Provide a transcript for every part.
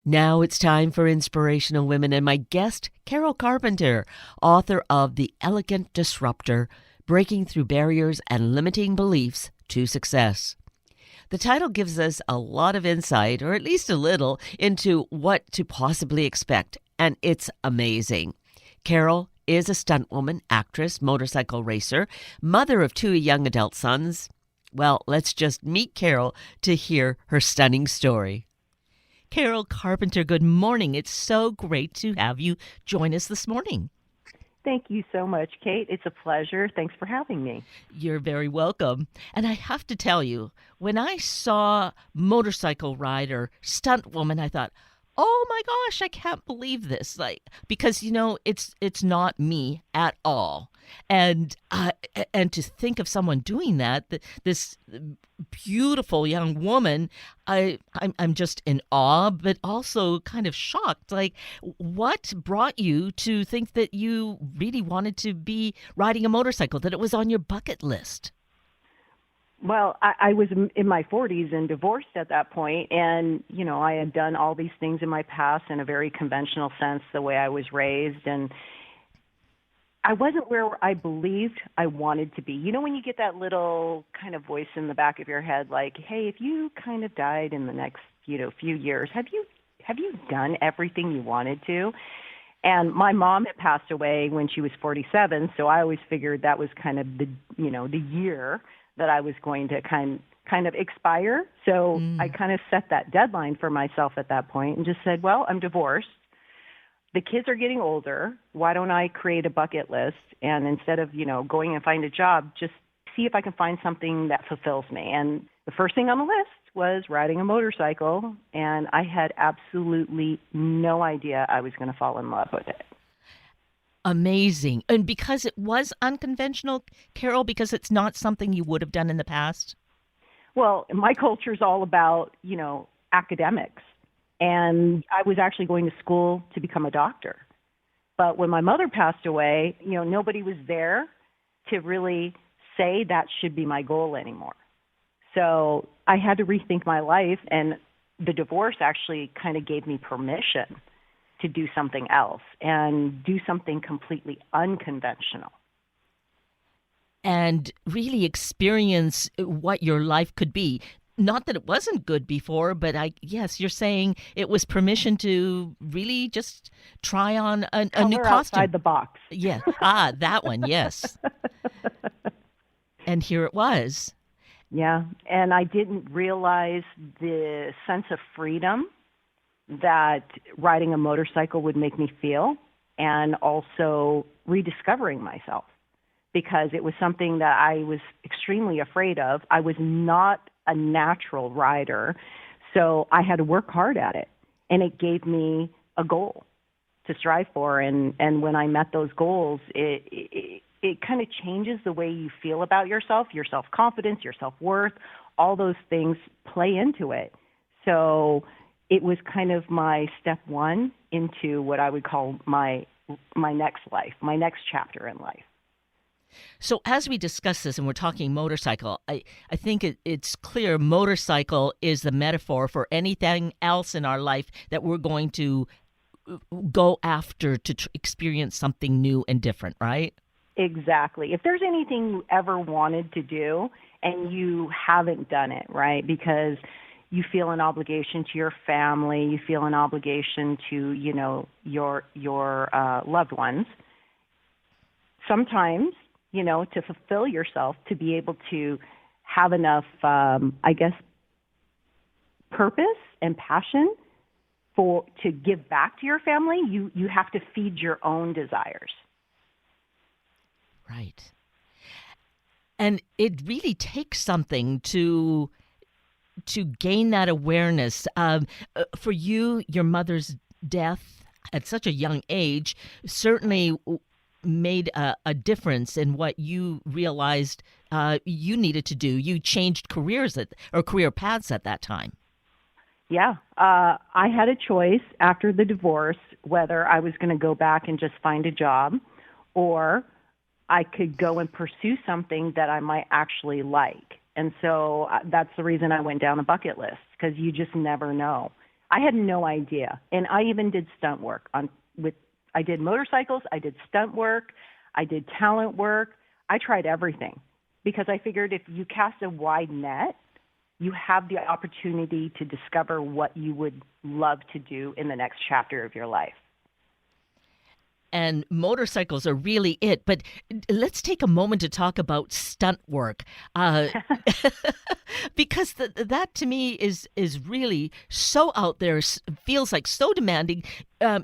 Now it's time for Inspirational Women and my guest, Carol Carpenter, author of The Elegant Disruptor, Breaking Through Barriers and Limiting Beliefs to Success. The title gives us a lot of insight, or at least a little, into what to possibly expect, and it's amazing. Carol is a stuntwoman, actress, motorcycle racer, mother of 2 young adult sons. Well, let's just meet Carol to hear her stunning story. Carol Carpenter, good morning. It's so great to have you join us this morning. Thank you so much, Kate. It's a pleasure. Thanks for having me. You're very welcome. And I have to tell you, when I saw motorcycle rider, stunt woman, I thought, oh my gosh, I can't believe this. Because it's not me at all. And to think of someone doing that, this beautiful young woman, I'm just in awe, but also kind of shocked. What brought you to think that you really wanted to be riding a motorcycle, that it was on your bucket list? Well, I was in my 40s and divorced at that point, and, I had done all these things in my past in a very conventional sense, the way I was raised, and I wasn't where I believed I wanted to be. When you get that little kind of voice in the back of your head, like, hey, if you kind of died in the next, few years, have you done everything you wanted to? And my mom had passed away when she was 47, so I always figured that was kind of the year that I was going to kind of expire. So I kind of set that deadline for myself at that point and just said, well, I'm divorced. The kids are getting older. Why don't I create a bucket list? And instead of, going and find a job, just see if I can find something that fulfills me. And the first thing on the list was riding a motorcycle. And I had absolutely no idea I was going to fall in love with it. Amazing. And because it was unconventional, Carol, because it's not something you would have done in the past? Well, my culture is all about, academics. And I was actually going to school to become a doctor. But when my mother passed away, nobody was there to really say that should be my goal anymore. So I had to rethink my life, and the divorce actually kind of gave me permission to do something else and do something completely unconventional. And really experience what your life could be. Not that it wasn't good before, but yes, you're saying it was permission to really just try on a new costume. Outside the box. Yeah. That one, yes. And here it was. Yeah, and I didn't realize the sense of freedom that riding a motorcycle would make me feel, and also rediscovering myself, because it was something that I was extremely afraid of. I was not a natural rider, so I had to work hard at it, and it gave me a goal to strive for, and when I met those goals, it kind of changes the way you feel about yourself, your self-confidence, your self-worth. All those things play into it. So it was kind of my step one into what I would call my next life, my next chapter in life. So as we discuss this and we're talking motorcycle, I think it's clear motorcycle is the metaphor for anything else in our life that we're going to go after to experience something new and different, right? Exactly. If there's anything you ever wanted to do and you haven't done it, right, because you feel an obligation to your family, you feel an obligation to, your loved ones. Sometimes, to fulfill yourself, to be able to have enough, purpose and passion to give back to your family, you have to feed your own desires. Right. And it really takes something to gain that awareness. For you, your mother's death at such a young age certainly made a difference in what you realized you needed to do. You changed careers or career paths at that time. Yeah. I had a choice after the divorce whether I was going to go back and just find a job, or I could go and pursue something that I might actually like. And so that's the reason I went down a bucket list, because you just never know. I had no idea. And I even did stunt work I did motorcycles, I did stunt work, I did talent work. I tried everything because I figured if you cast a wide net, you have the opportunity to discover what you would love to do in the next chapter of your life. And motorcycles are really it. But let's take a moment to talk about stunt work, because that to me is really so out there. Feels like so demanding.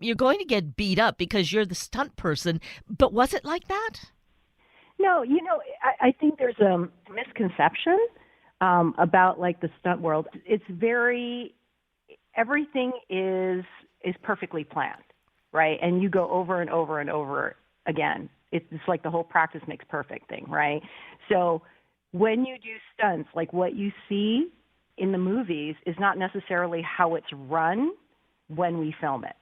You're going to get beat up because you're the stunt person. But was it like that? No, I think there's a misconception about like the stunt world. It's everything is perfectly planned. Right? And you go over and over and over again. It's like the whole practice makes perfect thing, right? So when you do stunts, like what you see in the movies is not necessarily how it's run when we film it.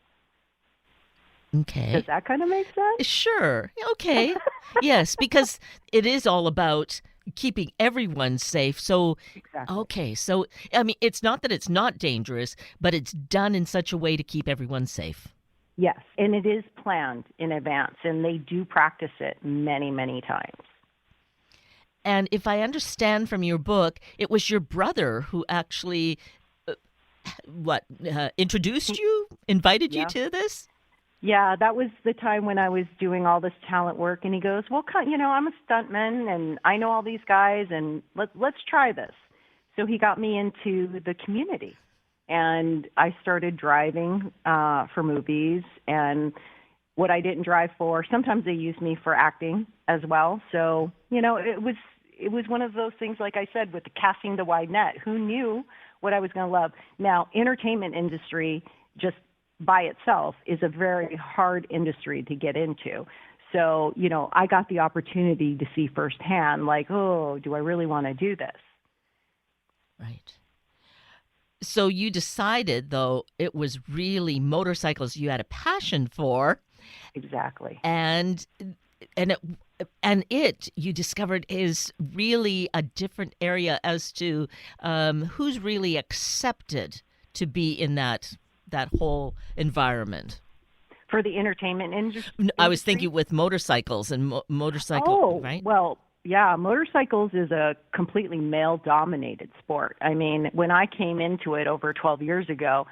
Okay. Does that kind of make sense? Sure. Okay. Yes, because it is all about keeping everyone safe. So, Exactly. Okay. So, I mean, it's not that it's not dangerous, but it's done in such a way to keep everyone safe. Yes, and it is planned in advance, and they do practice it many, many times. And if I understand from your book, it was your brother who actually, introduced you, invited you to this? Yeah, that was the time when I was doing all this talent work, and he goes, well, I'm a stuntman, and I know all these guys, and let's try this. So he got me into the community. And I started driving for movies, and what I didn't drive for, sometimes they used me for acting as well. So, it was one of those things, like I said, with the casting the wide net. Who knew what I was going to love? Now, entertainment industry just by itself is a very hard industry to get into. So, I got the opportunity to see firsthand, like, oh, do I really want to do this? Right. So you decided, though, it was really motorcycles you had a passion for. Exactly. And it you discovered is really a different area as to who's really accepted to be in that whole environment. For the entertainment industry? I was thinking with motorcycles and right? Well, yeah, motorcycles is a completely male-dominated sport. I mean, when I came into it over 12 years ago,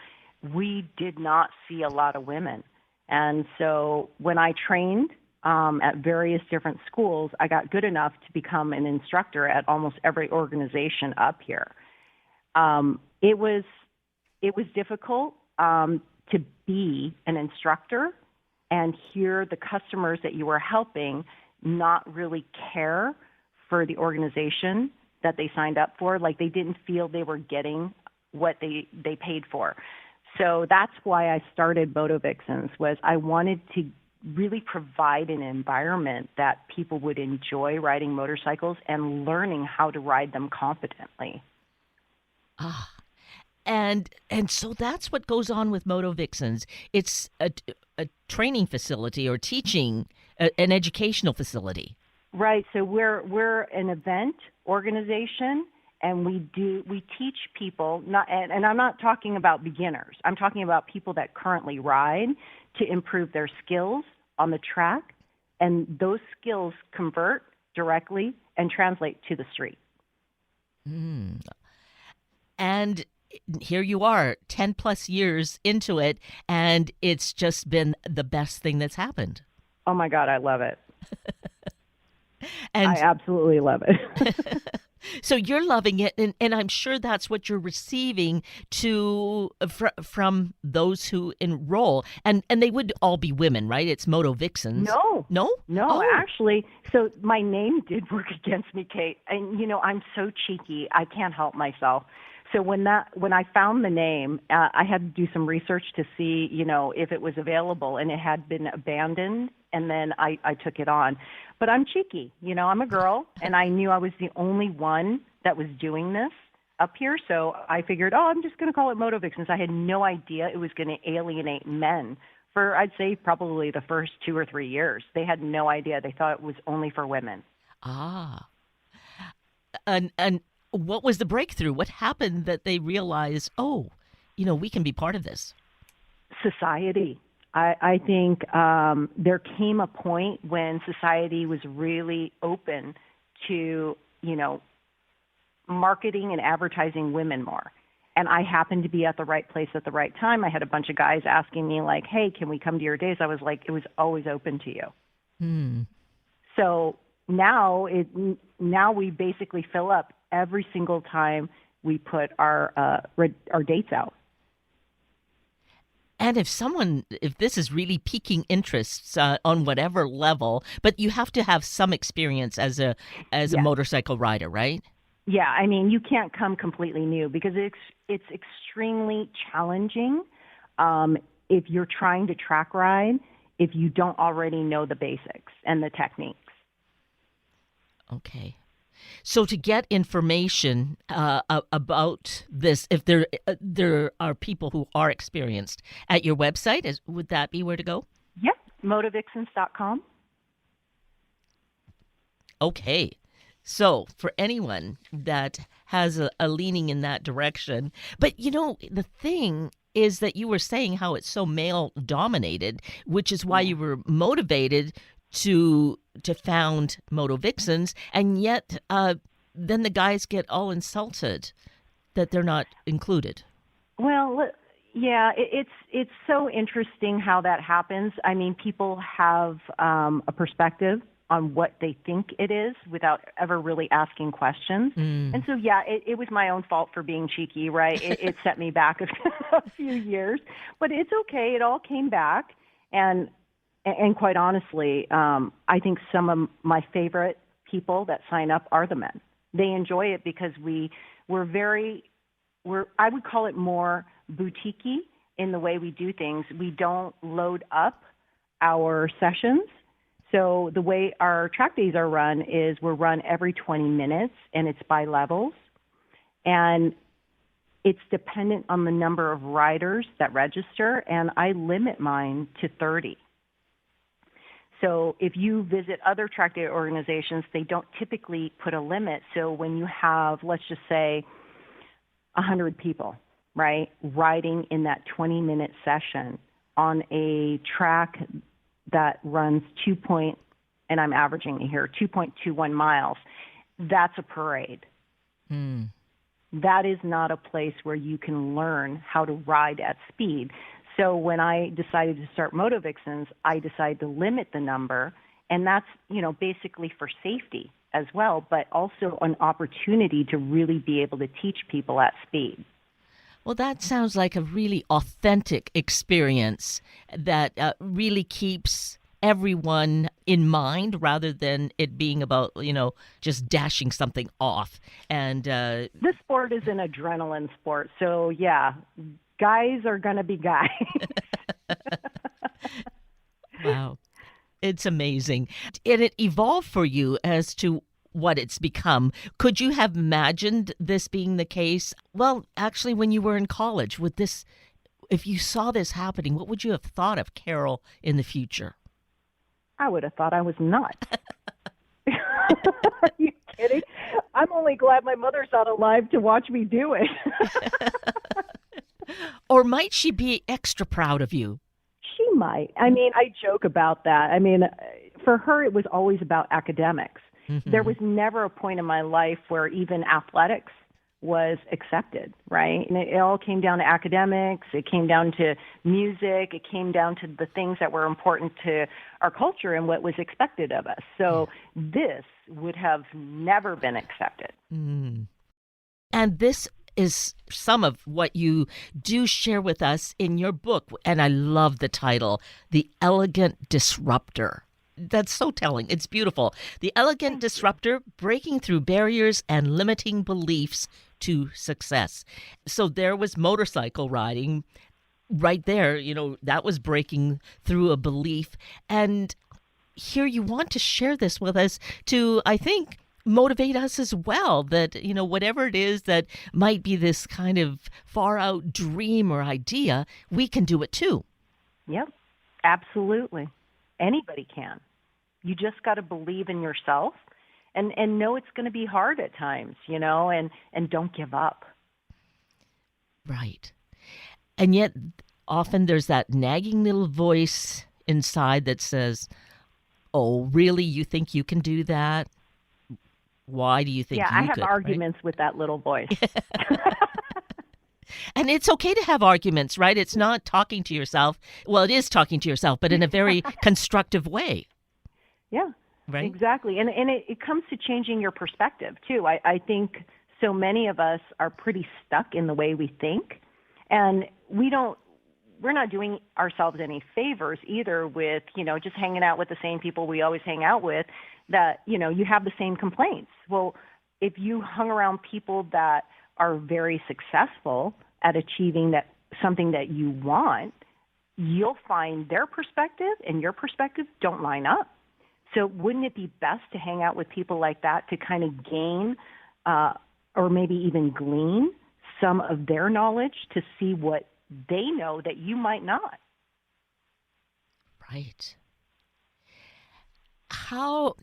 we did not see a lot of women. And so when I trained at various different schools, I got good enough to become an instructor at almost every organization up here. It was difficult to be an instructor and hear the customers that you were helping not really care for the organization that they signed up for. Like they didn't feel they were getting what they paid for. So that's why I started Moto Vixens, was I wanted to really provide an environment that people would enjoy riding motorcycles and learning how to ride them competently. And so that's what goes on with Moto Vixens. It's a training facility or teaching, an educational facility. Right. So we're an event organization, and we teach people, and I'm not talking about beginners. I'm talking about people that currently ride to improve their skills on the track, and those skills convert directly and translate to the street. And here you are, 10 plus years into it, and it's just been the best thing that's happened. Oh my God, I love it. And I absolutely love it. So you're loving it, and I'm sure that's what you're receiving from those who enroll. And they would all be women, right? It's Moto Vixens. No. No? Oh. Actually, so my name did work against me, Kate. And, I'm so cheeky. I can't help myself. So when I found the name, I had to do some research to see, if it was available, and it had been abandoned, and then I took it on. But I'm cheeky, I'm a girl, and I knew I was the only one that was doing this up here, so I figured, I'm just going to call it Moto Vixens. I had no idea it was going to alienate men for, I'd say, probably the first 2 or 3 years. They had no idea. They thought it was only for women. And what was the breakthrough? What happened that they realized, we can be part of this? Society. I think there came a point when society was really open to, marketing and advertising women more. And I happened to be at the right place at the right time. I had a bunch of guys asking me like, hey, can we come to your days? I was like, it was always open to you. So now we basically fill up every single time we put our dates out. And if this is really piquing interests on whatever level, but you have to have some experience as a motorcycle rider, right? Yeah, I mean, you can't come completely new because it's extremely challenging if you're trying to track ride if you don't already know the basics and the techniques. Okay. So to get information about this, if there are people who are experienced at your website, would that be where to go? Yep, motivixens.com. Okay. So for anyone that has a leaning in that direction, but the thing is that you were saying how it's so male dominated, which is why you were motivated to found Moto Vixens, and yet then the guys get all insulted that they're not included. Well, yeah, it's so interesting how that happens. I mean, people have a perspective on what they think it is without ever really asking questions. And so, yeah, it was my own fault for being cheeky, right? It set me back a few years, but it's okay. It all came back. And quite honestly, I think some of my favorite people that sign up are the men. They enjoy it because we're I would call it more boutique-y in the way we do things. We don't load up our sessions. So the way our track days are run is we're run every 20 minutes, and it's by levels. And it's dependent on the number of riders that register, and I limit mine to 30. So if you visit other track day organizations, they don't typically put a limit. So when you have, let's just say, 100 people, right, riding in that 20-minute session on a track that runs and I'm averaging it here, 2.21 miles, that's a parade. That is not a place where you can learn how to ride at speed. So when I decided to start Moto Vixens, I decided to limit the number, and that's, basically for safety as well, but also an opportunity to really be able to teach people at speed. Well, that sounds like a really authentic experience that really keeps everyone in mind rather than it being about, just dashing something off. And this sport is an adrenaline sport. So, yeah, guys are going to be guys. Wow. It's amazing. And it evolved for you as to what it's become. Could you have imagined this being the case? Well, actually, when you were in college, if you saw this happening, what would you have thought of Carol in the future? I would have thought I was nuts. Are you kidding? I'm only glad my mother's not alive to watch me do it. Or might she be extra proud of you? She might. I mean, I joke about that. I mean, for her, it was always about academics. There was never a point in my life where even athletics was accepted, right? And it all came down to academics. It came down to music. It came down to the things that were important to our culture and what was expected of us. So this would have never been accepted. And this is some of what you do share with us in your book. And I love the title, The Elegant Disruptor. That's so telling. It's beautiful. The Elegant Disruptor, breaking through barriers and limiting beliefs to success. So there was motorcycle riding right there. That was breaking through a belief. And here you want to share this with us to, I think, motivate us as well, that, whatever it is that might be this kind of far out dream or idea, we can do it too. Yep, absolutely. Anybody can. You just got to believe in yourself and know it's going to be hard at times, and don't give up. Right. And yet, often there's that nagging little voice inside that says, oh, really? You think you can do that? Why do you think Yeah, I you have could? Right? arguments with that little voice. And it's okay to have arguments, right? It's not talking to yourself. Well, it is talking to yourself, but in a very constructive way, Yeah, right? exactly. And it comes to changing your perspective, too. I think so many of us are pretty stuck in the way we think. And we're not doing ourselves any favors either with, just hanging out with the same people we always hang out with that, you have the same complaints. Well, if you hung around people that are very successful at achieving that something that you want, you'll find their perspective and your perspective don't line up. So wouldn't it be best to hang out with people like that to kind of gain or maybe even glean some of their knowledge to see what they know that you might not? Right. How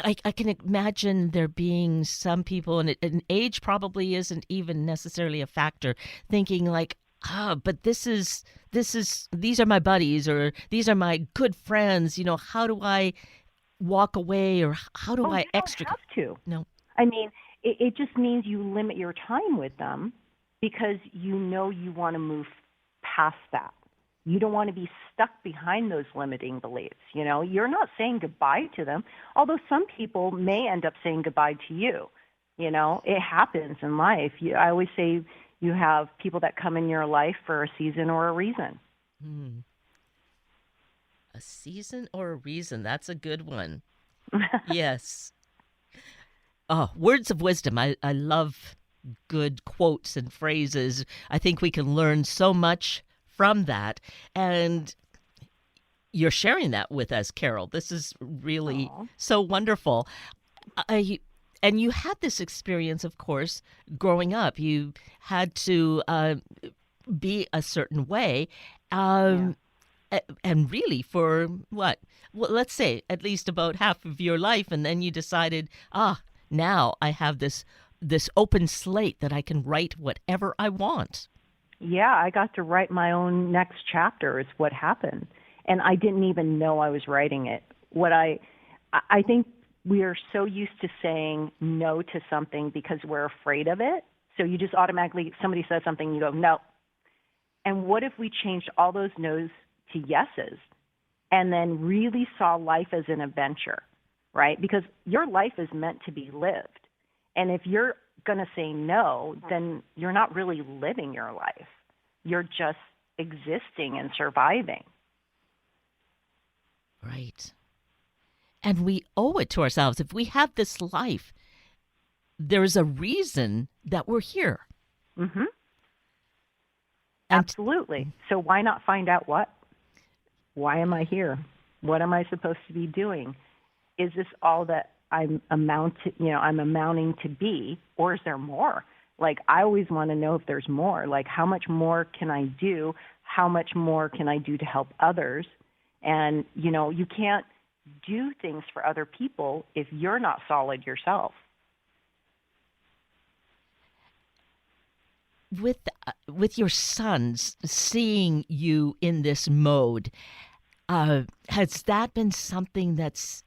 I can imagine there being some people, and age probably isn't even necessarily a factor, thinking like, but these are my buddies, or these are my good friends. How do I walk away, or how do Oh, I you don't have to. No. I mean, it just means you limit your time with them because you want to move past that. You don't want to be stuck behind those limiting beliefs. You're not saying goodbye to them, although some people may end up saying goodbye to you. It happens in life. I always say you have people that come in your life for a season or a reason. A season or a reason. That's a good one. Yes. Oh, words of wisdom. I love good quotes and phrases. I think we can learn so much from that. And you're sharing that with us, Carol. This is really so wonderful. And you had this experience, of course, growing up. You had to be a certain way. And really for what? Well, let's say at least about half of your life. And then you decided, now I have this open slate that I can write whatever I want. Yeah, I got to write my own next chapter is what happened. And I didn't even know I was writing it. I think we are so used to saying no to something because we're afraid of it. So you just automatically, somebody says something, you go, no. And what if we changed all those no's to yeses and then really saw life as an adventure, right? Because your life is meant to be lived. And if you're going to say no, then you're not really living your life. You're just existing and surviving. Right. And we owe it to ourselves. If we have this life, there's a reason that we're here. Mm-hmm. Absolutely. So why not find out what? Why am I here? What am I supposed to be doing? Is this all that I'm amounting to be, or is there more? Like, I always want to know if there's more. Like, how much more can I do? How much more can I do to help others? And, you can't do things for other people if you're not solid yourself. With your sons seeing you in this mode, has that been something that's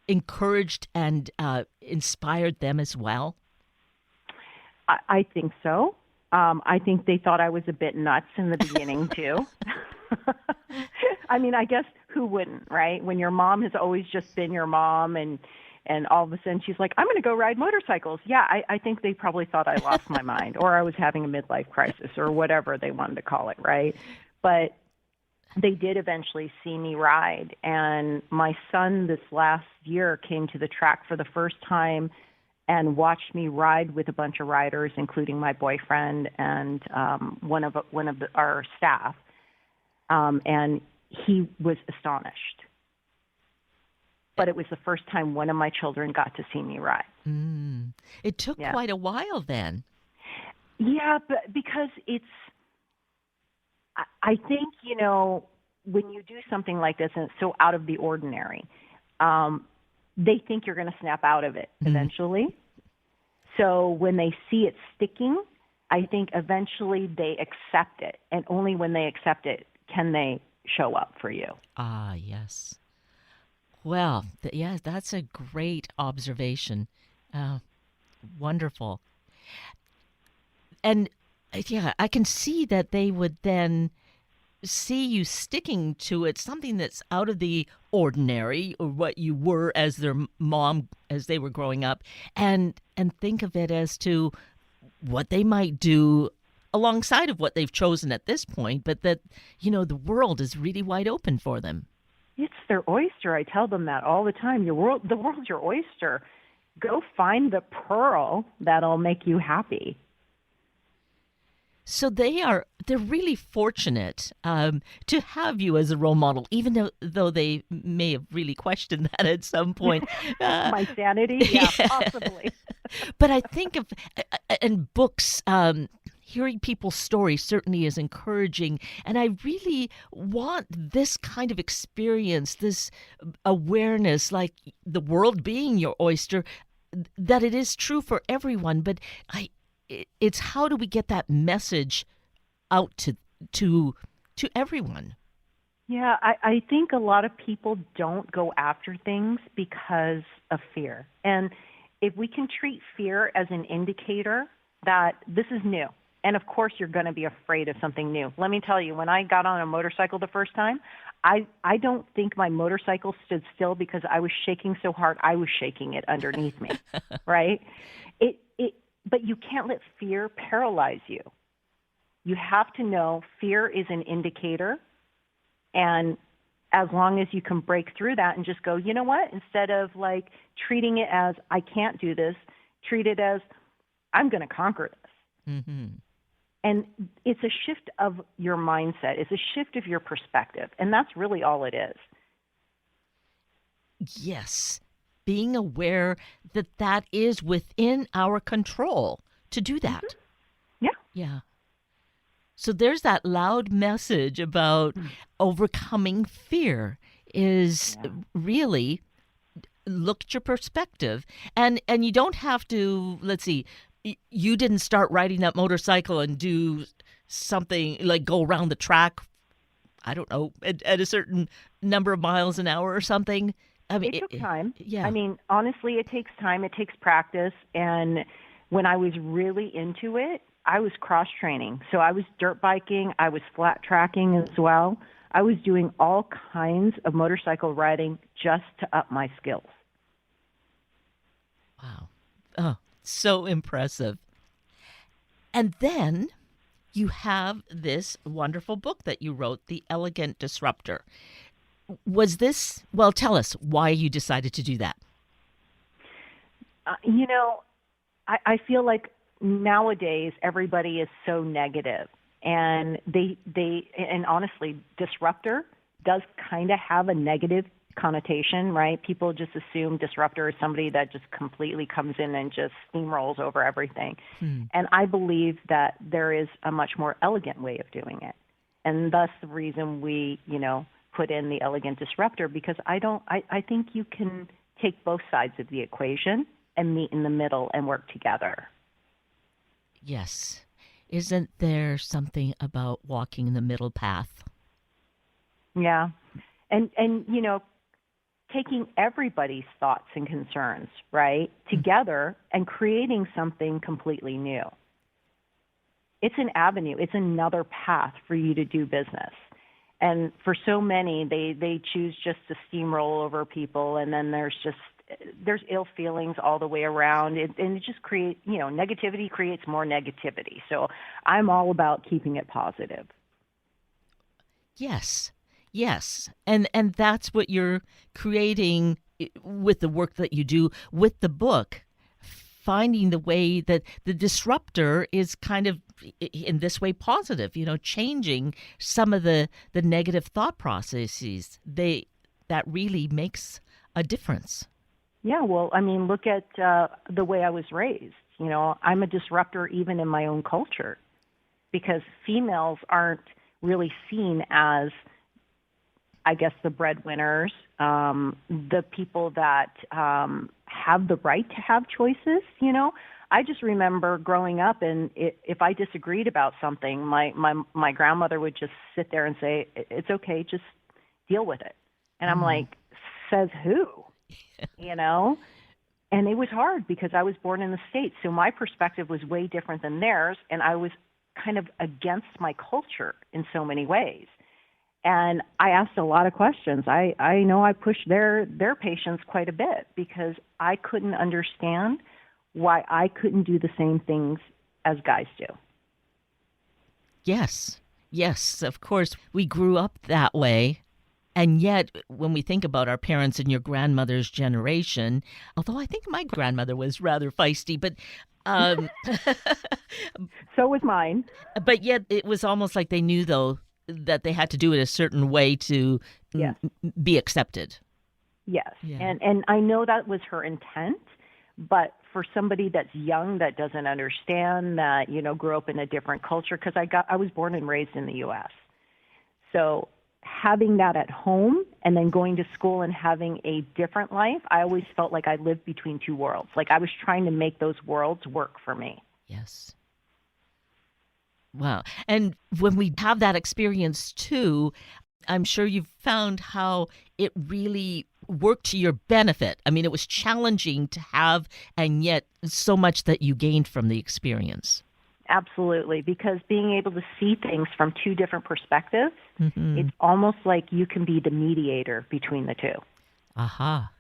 encouraged and inspired them as well? I think so. I think they thought I was a bit nuts in the beginning, too. I mean, I guess who wouldn't, right? When your mom has always just been your mom and all of a sudden she's like, I'm going to go ride motorcycles. Yeah, I think they probably thought I lost my mind or I was having a midlife crisis or whatever they wanted to call it, right? But they did eventually see me ride. And my son this last year came to the track for the first time and watched me ride with a bunch of riders, including my boyfriend and one of our staff. And he was astonished. But it was the first time one of my children got to see me ride. It took quite a while then. Yeah, but because I think, when you do something like this and it's so out of the ordinary, they think you're going to snap out of it eventually. So when they see it sticking, I think eventually they accept it, and only when they accept it can they show up for you. Ah, yes. Well, yes, that's a great observation. Uh, Wonderful. And yeah, I can see that they would then see you sticking to it, something that's out of the ordinary or what you were as their mom as they were growing up, and think of it as to what they might do alongside of what they've chosen at this point, but that, the world is really wide open for them. It's their oyster. I tell them that all the time. The world's your oyster. Go find the pearl that'll make you happy. So they're really fortunate to have you as a role model, even though they may have really questioned that at some point. My sanity, yeah, possibly. But I think of and books. Hearing people's stories certainly is encouraging, and I really want this kind of experience, this awareness, like the world being your oyster, that it is true for everyone. But it's how do we get that message out to everyone? Yeah, I think a lot of people don't go after things because of fear. And if we can treat fear as an indicator that this is new, and of course you're going to be afraid of something new. Let me tell you, when I got on a motorcycle the first time, I don't think my motorcycle stood still because I was shaking so hard I was shaking it underneath me, right? But you can't let fear paralyze you. You have to know fear is an indicator, and as long as you can break through that and just go, you know what, instead of like treating it as I can't do this, treat it as I'm going to conquer this. Mm-hmm. And it's a shift of your mindset. It's a shift of your perspective, and that's really all it is. Yes. Being aware that is within our control to do that. Mm-hmm. Yeah. Yeah. So there's that loud message about overcoming fear is really look at your perspective. And you don't have to, let's see, you didn't start riding that motorcycle and do something like go around the track, I don't know, at a certain number of miles an hour or something. I mean, it took time. Yeah. I mean, honestly, it takes time. It takes practice. And when I was really into it, I was cross training. So I was dirt biking. I was flat tracking as well. I was doing all kinds of motorcycle riding just to up my skills. Wow. Oh, so impressive. And then you have this wonderful book that you wrote, The Elegant Disruptor. Was this, well, tell us why you decided to do that. I feel like nowadays everybody is so negative, and and honestly, disruptor does kind of have a negative connotation, right? People just assume disruptor is somebody that just completely comes in and just steamrolls over everything. And I believe that there is a much more elegant way of doing it. And thus the reason we, put in the Elegant Disruptor, because I think you can take both sides of the equation and meet in the middle and work together. Yes. Isn't there something about walking the middle path? Yeah. And taking everybody's thoughts and concerns, right, together and creating something completely new. It's an avenue. It's another path for you to do business. And for so many, they choose just to steamroll over people, and then there's ill feelings all the way around, and it just creates, negativity creates more negativity. So I'm all about keeping it positive. Yes. And that's what you're creating with the work that you do with the book, finding the way that the disruptor is kind of in this way positive, changing some of the negative thought processes. That really makes a difference. Yeah, well, I mean, look at the way I was raised. I'm a disruptor even in my own culture, because females aren't really seen as I guess, the breadwinners, the people that have the right to have choices, you know. I just remember growing up, and if I disagreed about something, my grandmother would just sit there and say, "It's okay, just deal with it." And I'm like, "Says who?" You know? And it was hard because I was born in the States, so my perspective was way different than theirs, and I was kind of against my culture in so many ways. And I asked a lot of questions. I know I pushed their patience quite a bit because I couldn't understand why I couldn't do the same things as guys do. Yes. Yes, of course. We grew up that way. And yet, when we think about our parents and your grandmother's generation, although I think my grandmother was rather feisty, but so was mine. But yet it was almost like they knew, though, that they had to do it a certain way to Yes. Be accepted. Yes. Yeah. And I know that was her intent, but for somebody that's young, that doesn't understand, that, you know, grew up in a different culture, because I was born and raised in the U.S. So having that at home and then going to school and having a different life, I always felt like I lived between two worlds. Like I was trying to make those worlds work for me. Yes. Wow. And when we have that experience too, I'm sure you've found how it really worked to your benefit. I mean, it was challenging to have, and yet so much that you gained from the experience. Absolutely, because being able to see things from two different perspectives, it's almost like you can be the mediator between the two. Aha.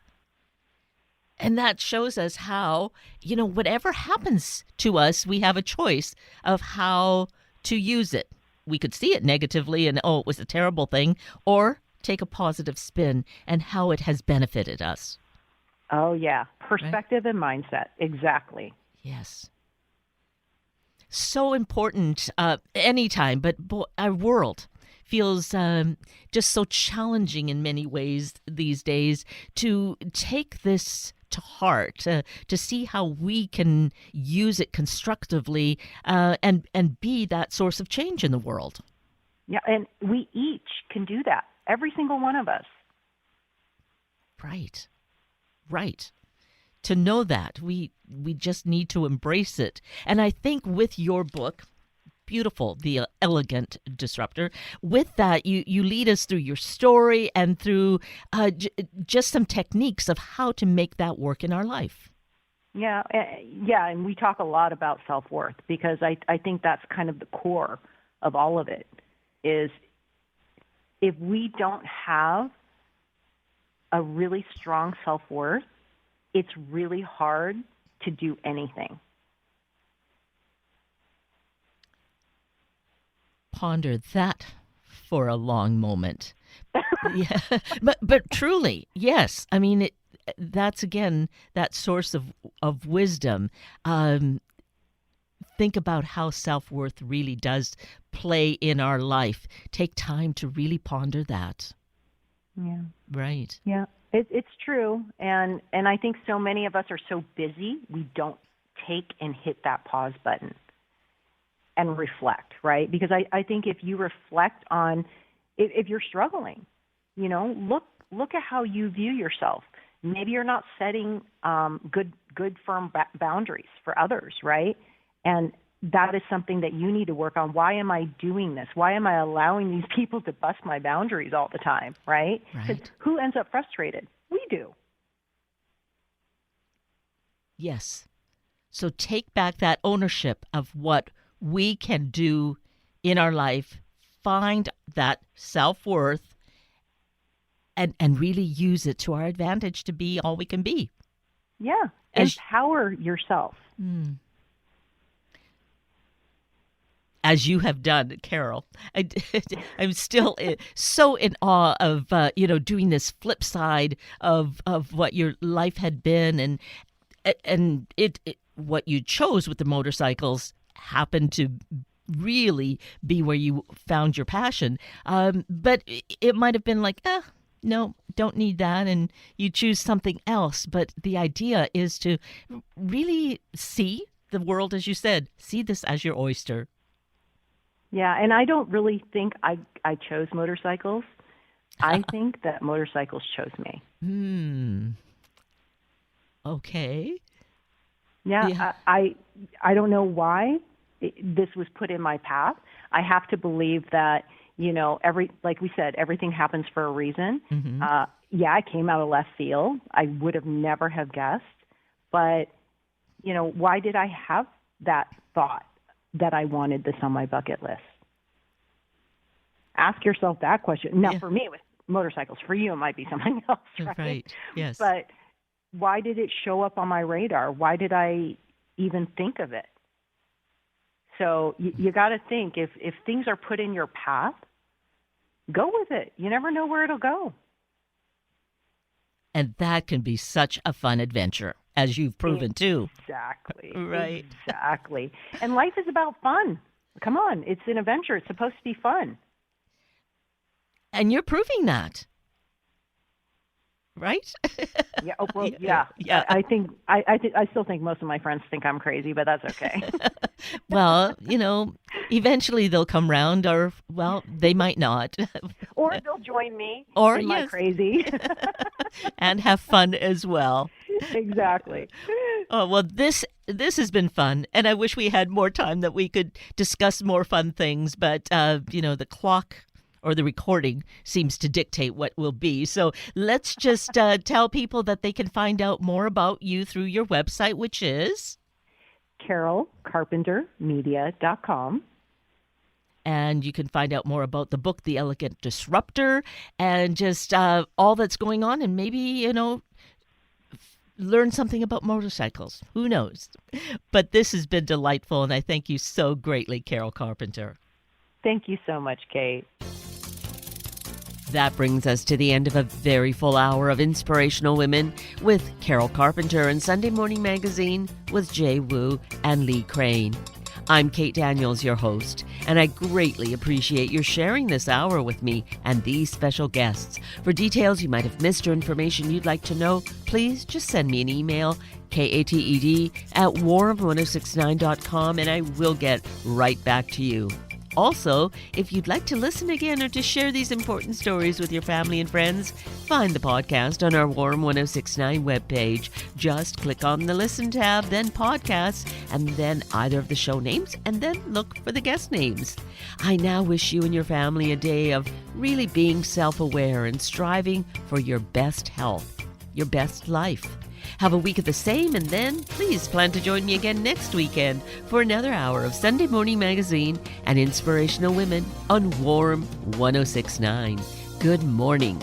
And that shows us how, you know, whatever happens to us, we have a choice of how to use it. We could see it negatively and, oh, it was a terrible thing, or take a positive spin and how it has benefited us. Oh, yeah. Perspective and mindset. Exactly. Yes. So important anytime, but our world feels just so challenging in many ways these days to take this to heart, to see how we can use it constructively and be that source of change in the world. Yeah, and we each can do that. Every single one of us. Right. Right. To know that, we just need to embrace it. And I think with your book, beautiful, The Elegant Disruptor, with that, you lead us through your story and through just some techniques of how to make that work in our life. Yeah, and we talk a lot about self-worth because I think that's kind of the core of all of it, is if we don't have a really strong self-worth, it's really hard to do anything. Ponder that for a long moment. Yeah, but truly, yes. I mean, that's again that source of wisdom. Think about how self-worth really does play in our life. Take time to really ponder that. Yeah. Right. Yeah. It's true, and I think so many of us are so busy, we don't take and hit that pause button and reflect, right? Because I think if you reflect on, if you're struggling, you know, look at how you view yourself. Maybe you're not setting good firm boundaries for others, right? And that is something that you need to work on. Why am I doing this? Why am I allowing these people to bust my boundaries all the time, right? Because who ends up frustrated? We do. Yes. So take back that ownership of what we can do in our life, find that self-worth, and really use it to our advantage to be all we can be. Yeah. Empower yourself. As you have done, Carol. I'm still so in awe of, doing this flip side of what your life had been, and what you chose with the motorcycles happened to really be where you found your passion. But it might have been like, no, don't need that, and you choose something else. But the idea is to really see the world, as you said, see this as your oyster. Yeah, and I don't really think I chose motorcycles. I think that motorcycles chose me. Okay. Yeah. I don't know why this was put in my path. I have to believe that, like we said, everything happens for a reason. Mm-hmm. I came out of left field. I would have never have guessed. But, why did I have that thought that I wanted this on my bucket list? Ask yourself that question. Now, for me, it was motorcycles. For you, it might be something else, right? Right, yes. But why did it show up on my radar? Why did I even think of it? So you got to think, if things are put in your path, go with it. You never know where it'll go. And that can be such a fun adventure, as you've proven too. Exactly. Right. Exactly. And life is about fun. Come on. It's an adventure. It's supposed to be fun. And you're proving that. Right? Yeah. Oh, well, yeah. I think I still think most of my friends think I'm crazy, but that's okay. Well, eventually they'll come round, or they might not, or they'll join me in my crazy, and have fun as well. Exactly. Oh well, this has been fun, and I wish we had more time that we could discuss more fun things. But the clock, or the recording, seems to dictate what will be. So let's just tell people that they can find out more about you through your website, which is CarolCarpenterMedia.com. And you can find out more about the book, The Elegant Disruptor, and just all that's going on, and maybe, learn something about motorcycles. Who knows? But this has been delightful, and I thank you so greatly, Carol Carpenter. Thank you so much, Kate. That brings us to the end of a very full hour of Inspirational Women with Carol Carpenter and Sunday Morning Magazine with Jay Wu and Lee Crane. I'm Kate Daniels, your host, and I greatly appreciate your sharing this hour with me and these special guests. For details you might have missed or information you'd like to know, please just send me an email, kated@warm1069.com, and I will get right back to you. Also, if you'd like to listen again or to share these important stories with your family and friends, find the podcast on our Warm 1069 webpage. Just click on the Listen tab, then Podcasts, and then either of the show names, and then look for the guest names. I now wish you and your family a day of really being self-aware and striving for your best health, your best life. Have a week of the same, and then please plan to join me again next weekend for another hour of Sunday Morning Magazine and Inspirational Women on Warm 1069. Good morning.